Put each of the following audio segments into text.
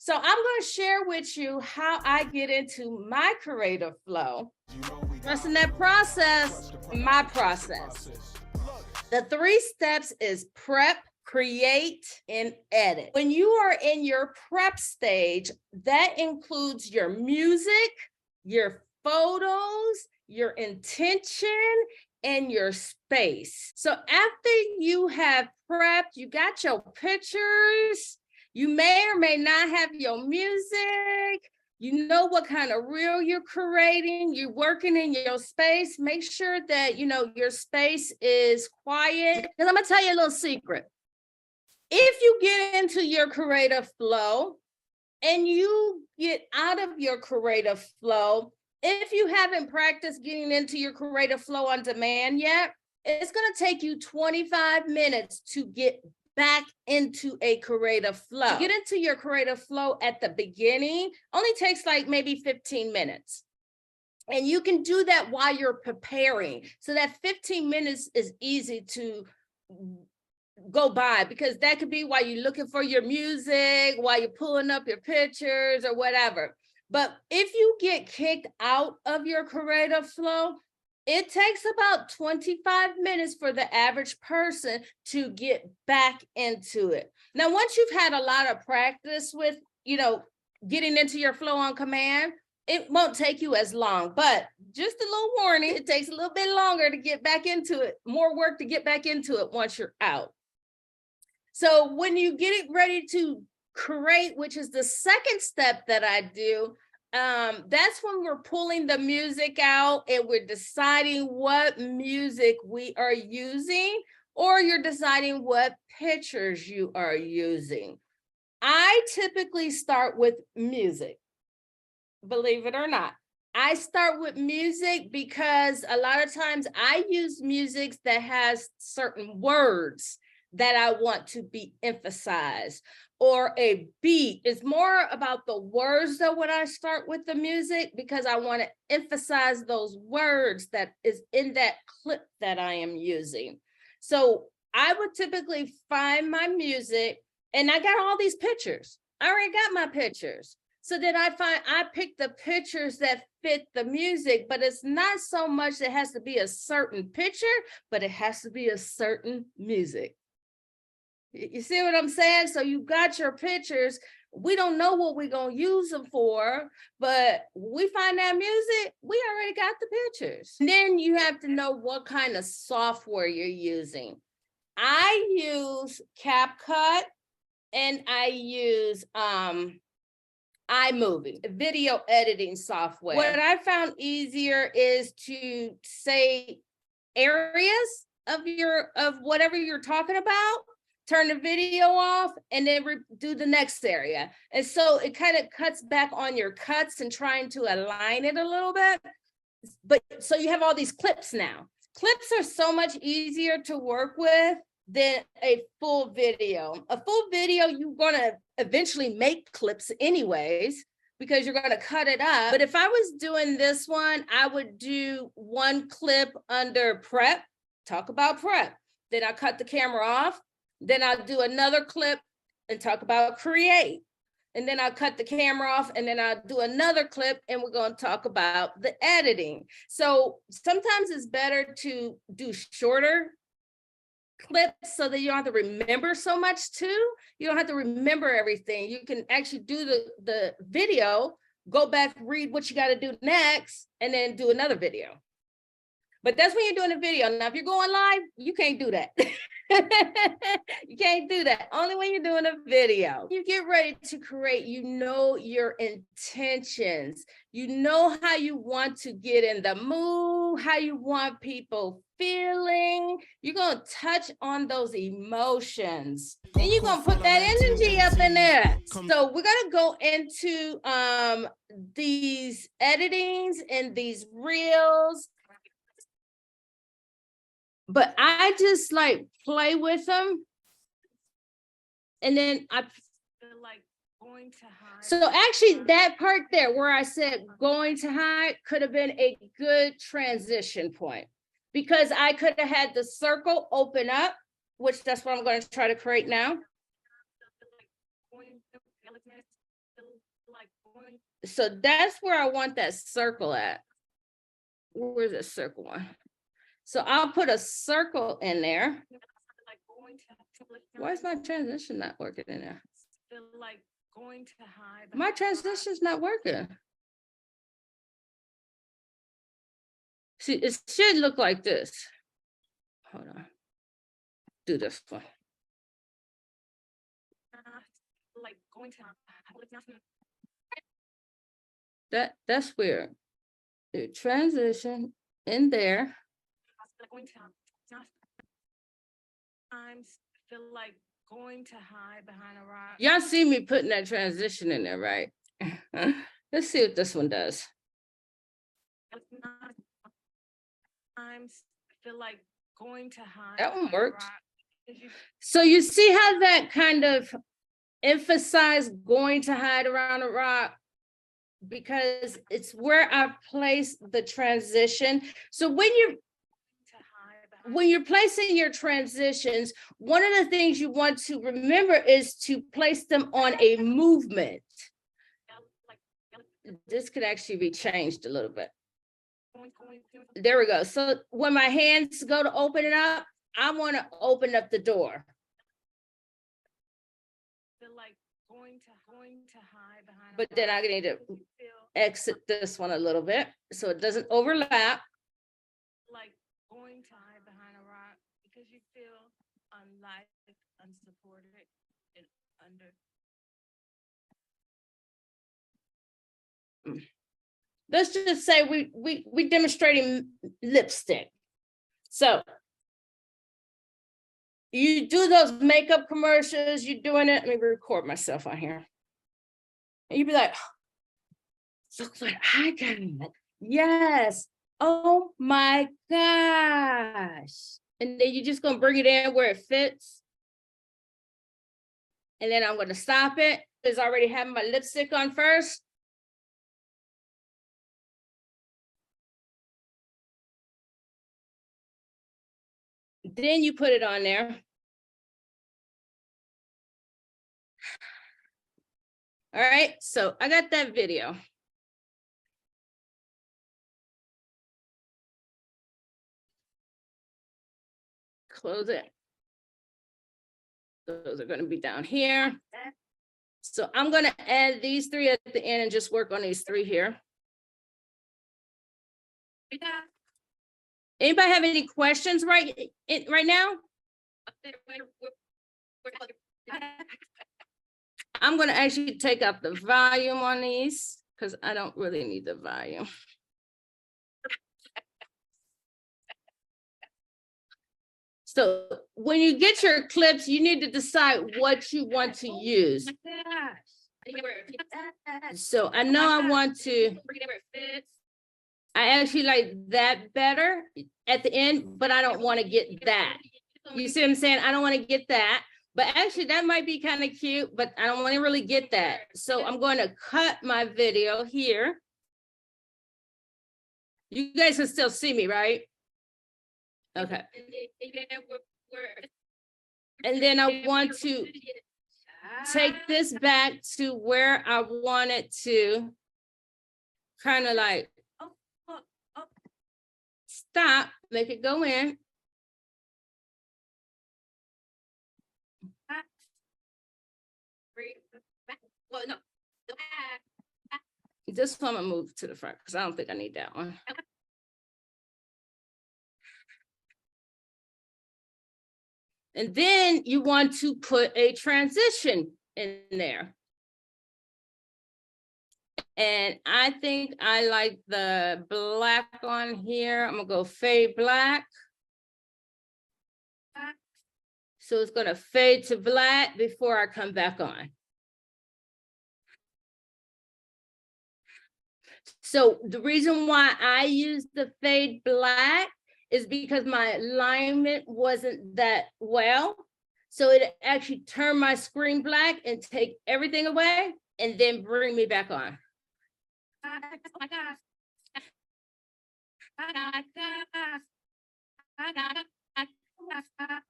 So I'm going to share with you how I get into my creative flow. Trusting that process, my process. The 3 steps is prep, create, and edit. When you are in your prep stage, that includes your music, your photos, your intention, and your space. So after you have prepped, you got your pictures, you may or may not have your music, you know what kind of reel you're creating, you're working in your space, make sure that, your space is quiet. Because I'm gonna tell you a little secret. If you get into your creative flow and you get out of your creative flow, if you haven't practiced getting into your creative flow on demand yet, it's going to take you 25 minutes to get back into a creative flow. To get into your creative flow at the beginning only takes like maybe 15 minutes. And you can do that while you're preparing. So that 15 minutes is easy to go by, because that could be while you're looking for your music, while you're pulling up your pictures or whatever. But if you get kicked out of your creative flow, it takes about 25 minutes for the average person to get back into it. Now, once you've had a lot of practice with, getting into your flow on command, it won't take you as long, but just a little warning, it takes a little bit longer to get back into it, more work to get back into it once you're out. So when you get it ready to create, which is the second step that I do, that's when we're pulling the music out and we're deciding what music we are using, or you're deciding what pictures you are using. I typically start with music, believe it or not. I start with music because a lot of times I use music that has certain words that I want to be emphasized, or a beat. It's more about the words though when I start with the music, because I want to emphasize those words that is in that clip that I am using. So I would typically find my music, and I got all these pictures. I already got my pictures. So then I pick the pictures that fit the music, but it's not so much that it has to be a certain picture, but it has to be a certain music. You see what I'm saying? So you got your pictures. We don't know what we're going to use them for, but we find that music, we already got the pictures. And then you have to know what kind of software you're using. I use CapCut and I use iMovie, video editing software. What I found easier is to say areas of whatever you're talking about, turn the video off, and then do the next area. And so it kind of cuts back on your cuts and trying to align it a little bit. But so you have all these clips now. Clips are so much easier to work with than a full video. A full video, you're going to eventually make clips anyways, because you're going to cut it up. But if I was doing this one, I would do one clip under prep, talk about prep. Then I cut the camera off. Then I'll do another clip and talk about create. And then I'll cut the camera off, and then I'll do another clip and we're going to talk about the editing. So sometimes it's better to do shorter clips so that you don't have to remember so much too. You don't have to remember everything. You can actually do the video, go back, read what you got to do next, and then do another video. But that's when you're doing a video. Now, if you're going live, you can't do that. You can't do that. Only when you're doing a video. You get ready to create, you know your intentions. You know how you want to get in the mood, how you want people feeling. You're going to touch on those emotions. Then you're going to put that energy up in there. So we're going to go into these editings and these reels. But I just like play with them. And then I feel like going to hide. So actually that part there where I said going to hide could have been a good transition point, because I could have had the circle open up, which that's what I'm going to try to create now. So that's where I want that circle at. Where's the circle one? So I'll put a circle in there. Why is my transition not working in there? My transition's not working. See, it should look like this. Hold on. Do this one. That's weird. The transition in there. Feel like going to hide behind a rock. Y'all see me putting that transition in there, right? Let's see what this one does. Feel like going to hide. That one worked. So you see how that kind of emphasized going to hide around a rock, because it's where I place the transition. So when you're placing your transitions, one of the things you want to remember is to place them on a movement. This could actually be changed a little bit. There we go. So when my hands go to open it up, I want to open up the door. But then I need to exit this one a little bit so it doesn't overlap. Like going to hide behind a rock because you feel unliked, unsupported, and under. Let's just say we demonstrating lipstick. So you do those makeup commercials, you're doing it. Let me record myself on here. And you'd be like, looks like I got it. Yes. Oh my gosh. And then you're just gonna bring it in where it fits. And then I'm gonna stop it. It's already having my lipstick on first. Then you put it on there. All right, so I got that video. Close it. Those are going to be down here. So I'm going to add these three at the end and just work on these three here. Anybody have any questions right now? I'm going to actually take out the volume on these because I don't really need the volume. So when you get your clips, you need to decide what you want to use. So I know I want to, I actually like that better at the end, but I don't want to get that. You see what I'm saying? I don't want to get that. But actually, that might be kind of cute, but I don't want to really get that. So I'm going to cut my video here. You guys can still see me, right? Okay. And then I want to take this back to where I want it to kind of like stop, make it go in. Well, no. This one I'm gonna move to the front because I don't think I need that one. And then you want to put a transition in there. And I think I like the black on here. I'm gonna go fade black. So it's gonna fade to black before I come back on. So the reason why I use the fade black is because my alignment wasn't that well. So it actually turned my screen black and take everything away and then bring me back on.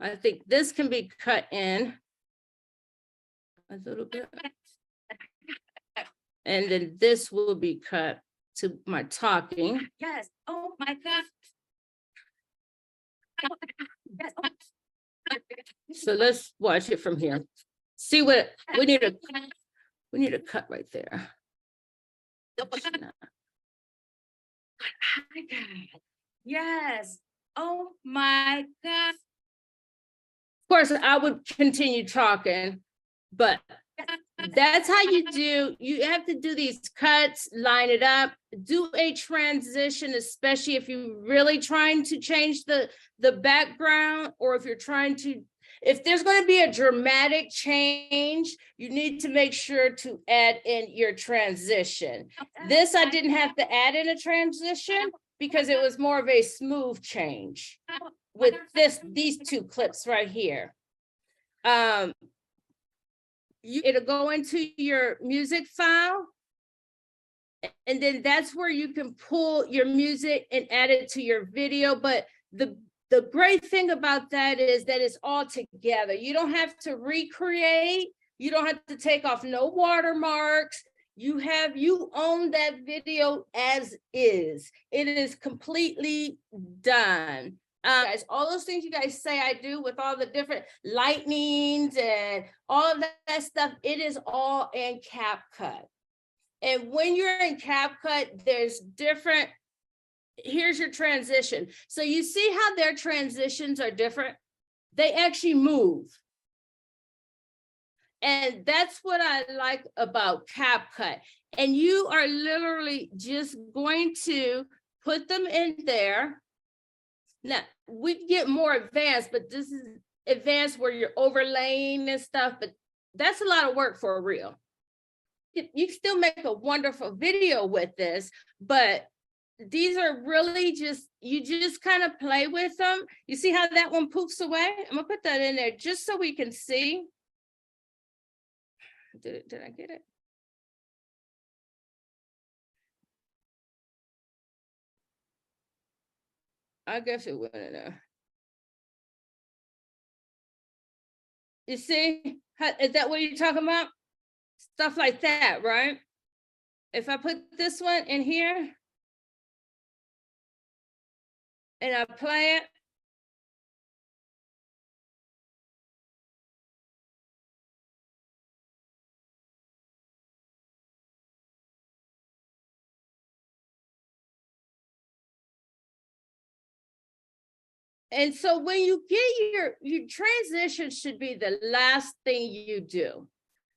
I think this can be cut in a little bit. And then this will be cut to my talking. Yes. Oh my God. Yes. So let's watch it from here. See what we need a cut right there. Yes. Oh my God. Of course, I would continue talking, but that's how you have to do these cuts, line it up, do a transition, especially if you're really trying to change the background, or if you're trying to, if there's going to be a dramatic change, you need to make sure to add in your transition. This, I didn't have to add in a transition because it was more of a smooth change with these two clips right here. It'll go into your music file, and then that's where you can pull your music and add it to your video. But the great thing about that is that it's all together. You don't have to recreate. You don't have to take off no watermarks. You own that video as is. It is completely done. Guys, all those things you guys say I do with all the different lightnings and all of that stuff, it is all in CapCut. And when you're in CapCut, there's different, here's your transition. So you see how their transitions are different? They actually move. And that's what I like about CapCut. And you are literally just going to put them in there. Now, we get more advanced, but this is advanced where you're overlaying and stuff, but that's a lot of work for a reel. You can still make a wonderful video with this, but these are really just, you just kind of play with them. You see how that one poofs away? I'm gonna put that in there just so we can see. Did I get it? I guess it went in there. You see, is that what you're talking about? Stuff like that, right? If I put this one in here and I play it, and so when you get your transition should be the last thing you do.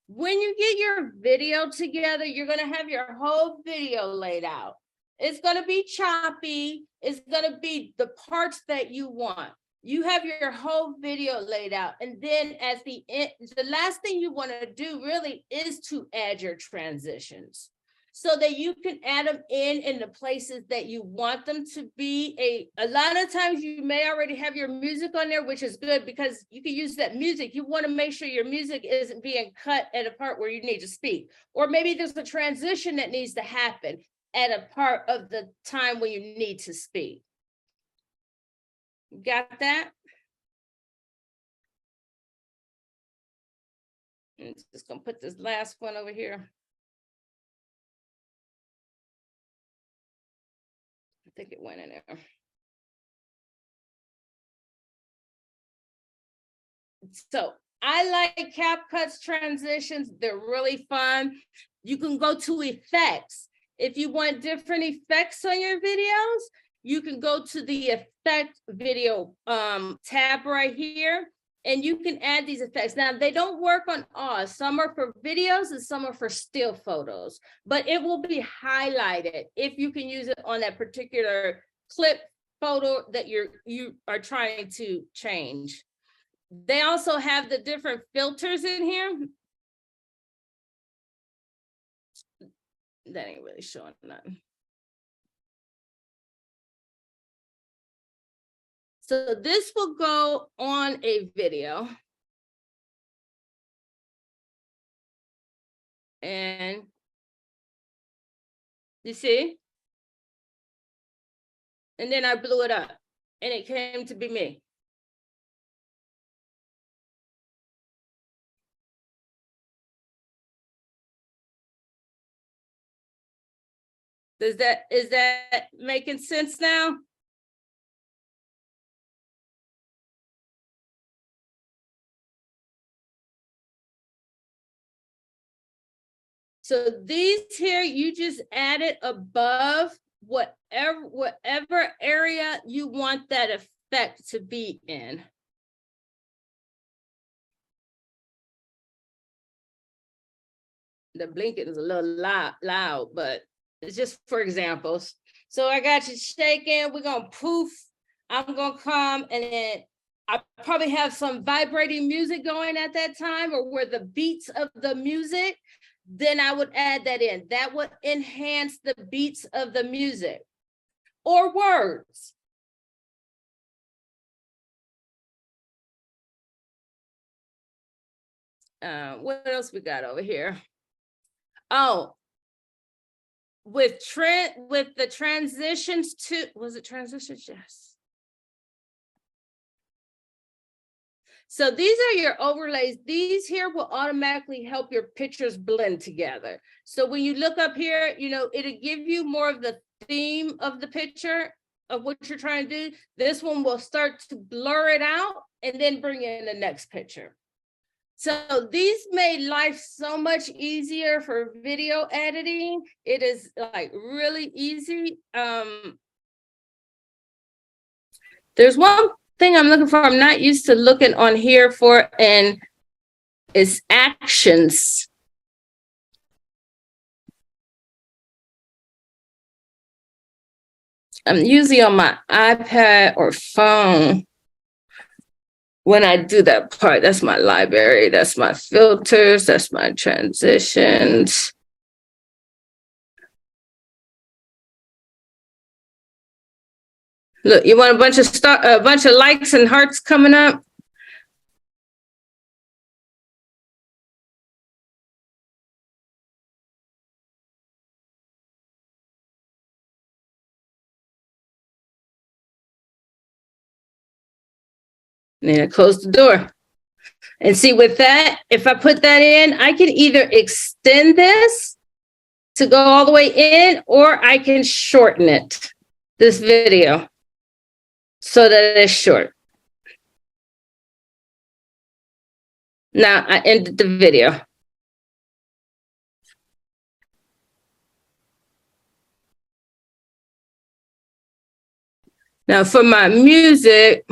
When you get your video together, you're going to have your whole video laid out. It's going to be choppy. It's going to be the parts that you want. You have your whole video laid out. And then at the end, the last thing you want to do really is to add your transitions, so that you can add them in the places that you want them to be. A lot of times you may already have your music on there, which is good because you can use that music. You want to make sure your music isn't being cut at a part where you need to speak, or maybe there's a transition that needs to happen at a part of the time when you need to speak. Got that? I'm just gonna put this last one over here. I think it went in there. So I like CapCut's transitions. They're really fun. You can go to effects. If you want different effects on your videos, you can go to the effect video tab right here, and you can add these effects. Now, they don't work on all. Some are for videos and some are for still photos, but it will be highlighted if you can use it on that particular clip photo that you are trying to change. They also have the different filters in here. That ain't really showing nothing. So this will go on a video. And you see? And then I blew it up and it came to be me. Is that making sense now? So these here, you just add it above whatever area you want that effect to be in. The blinking is a little loud, but it's just for examples. So I got you shaking. We're gonna poof. I'm gonna come and then I probably have some vibrating music going at that time, or where the beats of the music, then I would add that in. That would enhance the beats of the music or words. What else we got over here? Oh, with the transitions to, was it transitions? Yes. So these are your overlays. These here will automatically help your pictures blend together. So when you look up here, you know, it'll give you more of the theme of the picture of what you're trying to do. This one will start to blur it out and then bring in the next picture. So these made life so much easier for video editing. It is like really easy. There's one thing I'm looking for. I'm not used to looking on here for, and it's actions. I'm usually on my iPad or phone when I do that part. That's my library. That's my filters. That's my transitions. Look, you want a bunch of likes and hearts coming up? And then I close the door. And see, with that, if I put that in, I can either extend this to go all the way in, or I can shorten it, this video, so that it's short. Now I ended the video. Now for my music,